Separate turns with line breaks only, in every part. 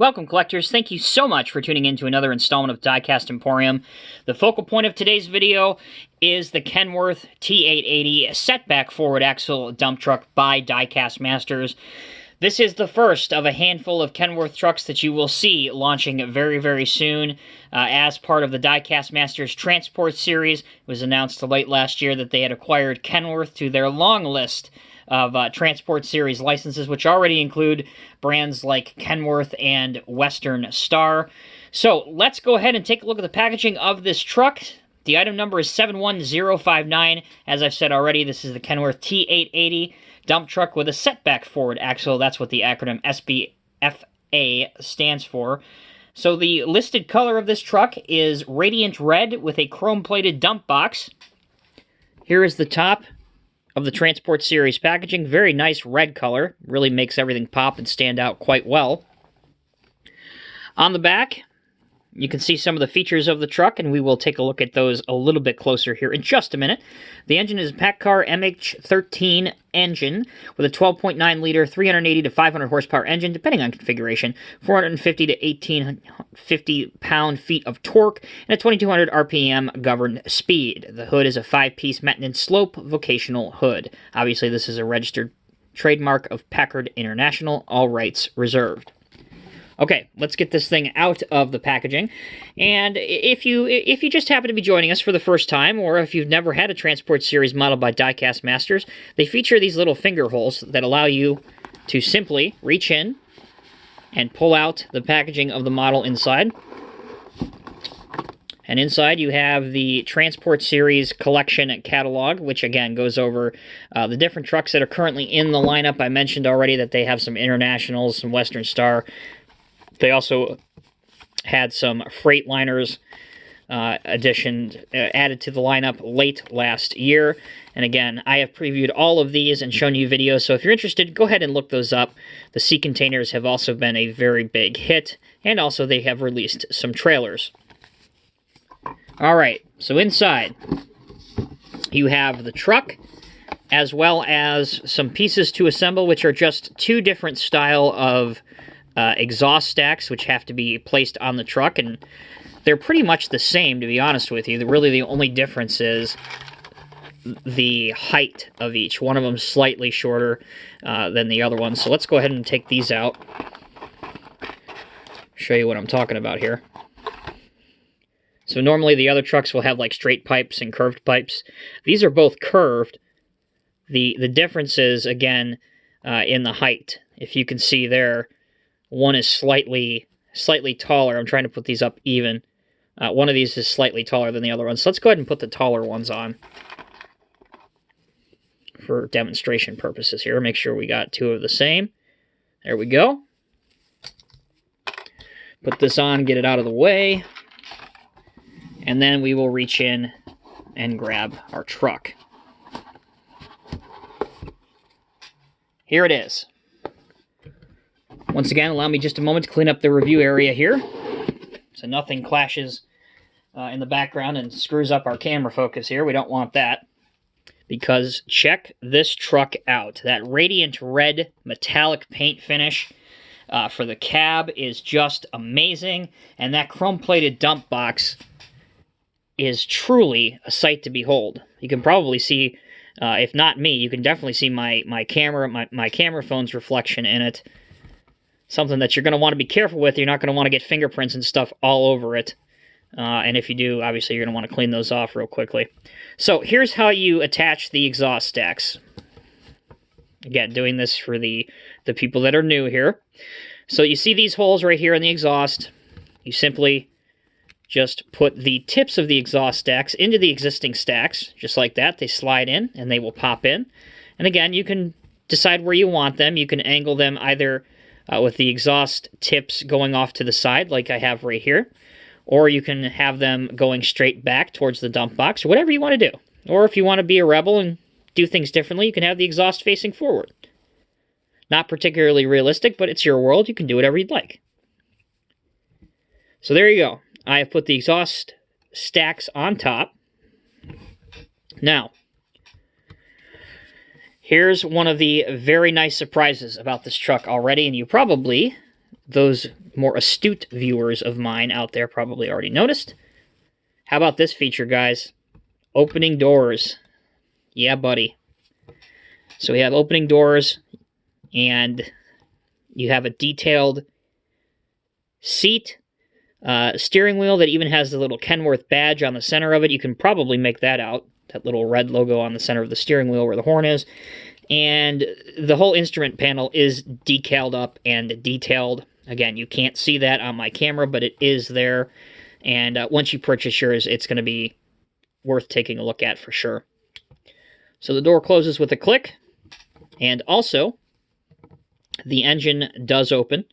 Welcome, collectors. Thank you so much for tuning in to another installment of Diecast Emporium. The focal point of today's video is the Kenworth T880 setback forward axle dump truck by Diecast Masters. This is the first of a handful of Kenworth trucks that you will see launching very, very soon as part of the Diecast Masters Transport Series. It was announced late last year that they had acquired Kenworth to their long list of Transport Series licenses, which already include brands like Kenworth and Western Star. So let's go ahead and take a look at the packaging of this truck. The item number is 71059. As I've said already, this is the Kenworth T880 dump truck with a setback forward axle. That's what the acronym SBFA stands for. So the listed color of this truck is radiant red with a chrome-plated dump box. Here is the top of the Transport Series packaging. Very nice red color. Really makes everything pop and stand out quite well. On the back, you can see some of the features of the truck, and we will take a look at those a little bit closer here in just a minute. The engine is a PACCAR MH13 engine with a 12.9-liter, 380 to 500 horsepower engine, depending on configuration, 450 to 1850 pound-feet of torque, and a 2200 RPM governed speed. The hood is a 5-piece maintenance slope vocational hood. Obviously, this is a registered trademark of Packard International, all rights reserved. Okay, let's get this thing out of the packaging. And if you just happen to be joining us for the first time, or if you've never had a Transport Series model by Diecast Masters, they feature these little finger holes that allow you to simply reach in and pull out the packaging of the model inside. And inside you have the Transport Series collection catalog, which again goes over the different trucks that are currently in the lineup. I mentioned already that they have some Internationals, some Western Star. They also had some Freightliners added to the lineup late last year. And again, I have previewed all of these and shown you videos, so if you're interested, go ahead and look those up. The sea containers have also been a very big hit, and also they have released some trailers. Alright, so inside you have the truck, as well as some pieces to assemble, which are just two different style of exhaust stacks, which have to be placed on the truck, and they're pretty much the same, to be honest with you. Really, the only difference is the height of each. One of them is slightly shorter than the other one. So let's go ahead and take these out. Show you what I'm talking about here. So normally the other trucks will have like straight pipes and curved pipes. These are both curved. The difference is, again, in the height. If you can see there, one is slightly taller. I'm trying to put these up even. One of these is slightly taller than the other one. So let's go ahead and put the taller ones on for demonstration purposes here. Make sure we got two of the same. There we go. Put this on, get it out of the way. And then we will reach in and grab our truck. Here it is. Once again, allow me just a moment to clean up the review area here, so nothing clashes in the background and screws up our camera focus here. We don't want that, because check this truck out. That radiant red metallic paint finish for the cab is just amazing, and that chrome-plated dump box is truly a sight to behold. You can probably see, if not me, you can definitely see my camera phone's reflection in it. Something that you're going to want to be careful with. You're not going to want to get fingerprints and stuff all over it. And if you do, obviously you're going to want to clean those off real quickly. So here's how you attach the exhaust stacks. Again, doing this for the people that are new here. So you see these holes right here in the exhaust. You simply just put the tips of the exhaust stacks into the existing stacks, just like that. They slide in and they will pop in. And again, you can decide where you want them. You can angle them either with the exhaust tips going off to the side, like I have right here. Or you can have them going straight back towards the dump box, or whatever you want to do. Or if you want to be a rebel and do things differently, you can have the exhaust facing forward. Not particularly realistic, but it's your world. You can do whatever you'd like. So there you go. I have put the exhaust stacks on top. Now, here's one of the very nice surprises about this truck already, and you probably those more astute viewers of mine out there probably already noticed. How about this feature, guys? Opening doors. Yeah, buddy. So we have opening doors, and you have a detailed seat, steering wheel that even has the little Kenworth badge on the center of it. You can probably make that out, that little red logo on the center of the steering wheel where the horn is. And the whole instrument panel is decaled up and detailed. Again, you can't see that on my camera, but it is there. And once you purchase yours, it's going to be worth taking a look at for sure. So the door closes with a click. And also, the engine does open.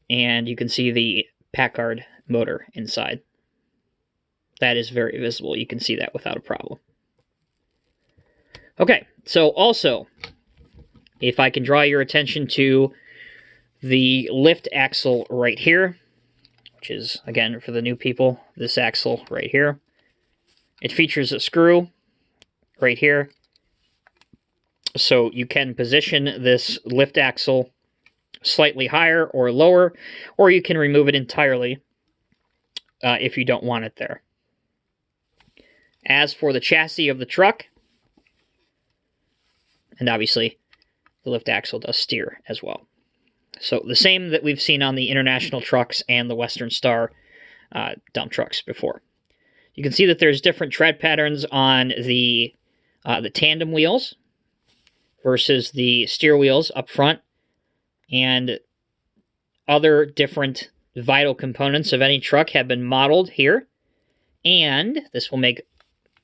And you can see the Packard motor inside. That is very visible. You can see that without a problem. Okay, so also, if I can draw your attention to the lift axle right here, which is, again, for the new people, this axle right here. It features a screw right here. So you can position this lift axle slightly higher or lower, or you can remove it entirely if you don't want it there. As for the chassis of the truck, and obviously the lift axle does steer as well. So the same that we've seen on the International trucks and the Western Star dump trucks before. You can see that there's different tread patterns on the tandem wheels versus the steer wheels up front, and other different vital components of any truck have been modeled here, and this will make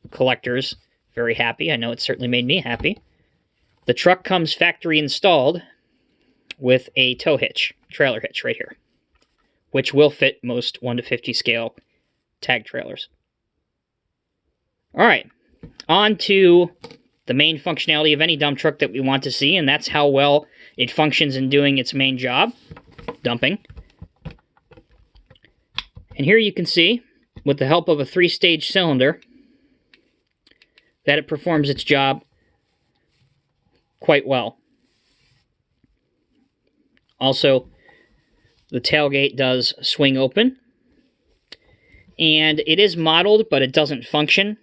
collectors very happy. I know it certainly made me happy. The truck comes factory installed with a tow hitch, trailer hitch right here, which will fit most 1:50 scale tag trailers. All right, on to the main functionality of any dump truck that we want to see, and that's how well it functions in doing its main job, dumping. And here you can see, with the help of a 3-stage cylinder, that it performs its job quite well. Also, the tailgate does swing open, and it is modeled, but it doesn't function.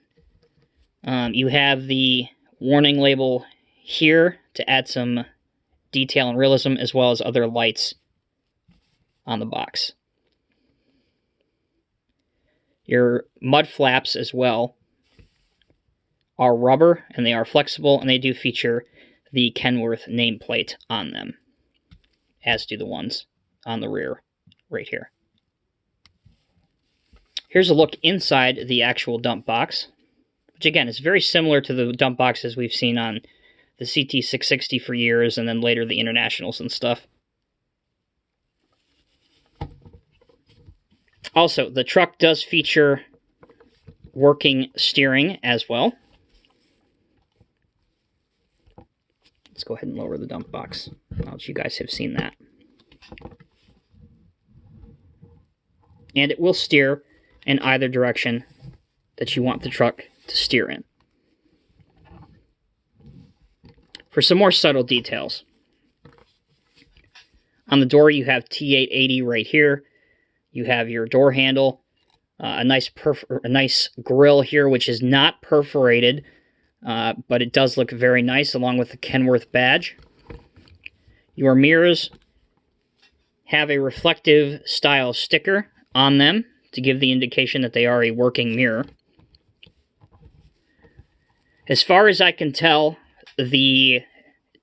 You have the warning label here to add some detail and realism, as well as other lights on the box. Your mud flaps as well are rubber, and they are flexible, and they do feature the Kenworth nameplate on them, as do the ones on the rear right here. Here's a look inside the actual dump box, which again is very similar to the dump boxes we've seen on the CT660 for years, and then later the Internationals and stuff. Also, the truck does feature working steering as well. Let's go ahead and lower the dump box, now that you guys have seen that. And it will steer in either direction that you want the truck to steer in. For some more subtle details, on the door you have T880 right here. You have your door handle, a nice grill here, which is not perforated, but it does look very nice, along with the Kenworth badge. Your mirrors have a reflective style sticker on them to give the indication that they are a working mirror. As far as I can tell, the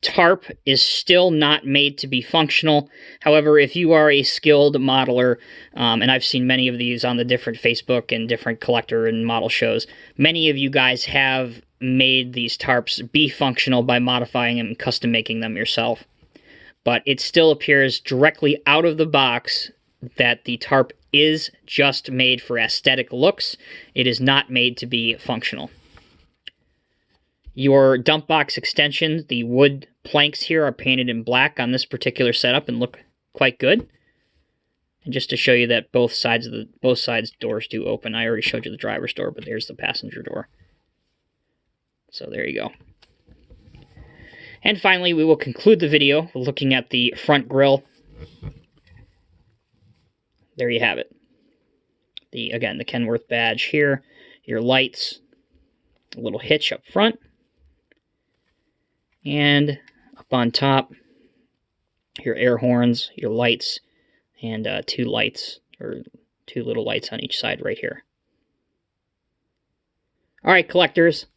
tarp is still not made to be functional. However, if you are a skilled modeler, and I've seen many of these on the different Facebook and different collector and model shows, many of you guys have made these tarps be functional by modifying them and custom making them yourself. But it still appears directly out of the box that the tarp is just made for aesthetic looks. It is not made to be functional. Your dump box extension, the wood planks here are painted in black on this particular setup and look quite good. And just to show you that both sides doors do open. I already showed you the driver's door, but there's the passenger door. So there you go. And finally, we will conclude the video looking at the front grille. there you have it. Again, the Kenworth badge here, your lights, a little hitch up front, and up on top, your air horns, your lights, and two little lights on each side right here. All right, collectors.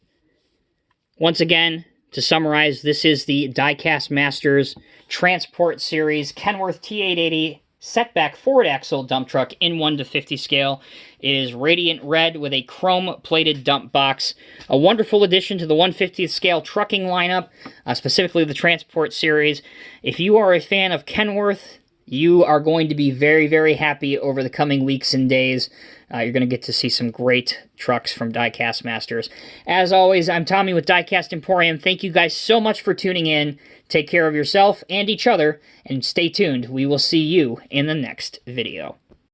Once again, to summarize, this is the Diecast Masters Transport Series Kenworth T880 setback forward axle dump truck in 1:50 scale. It is radiant red with a chrome-plated dump box. A wonderful addition to the 1/50th scale trucking lineup, specifically the Transport Series. If you are a fan of Kenworth, you are going to be very, very happy over the coming weeks and days. You're going to get to see some great trucks from Diecast Masters. As always, I'm Tommy with Diecast Emporium. Thank you guys so much for tuning in. Take care of yourself and each other, and stay tuned. We will see you in the next video.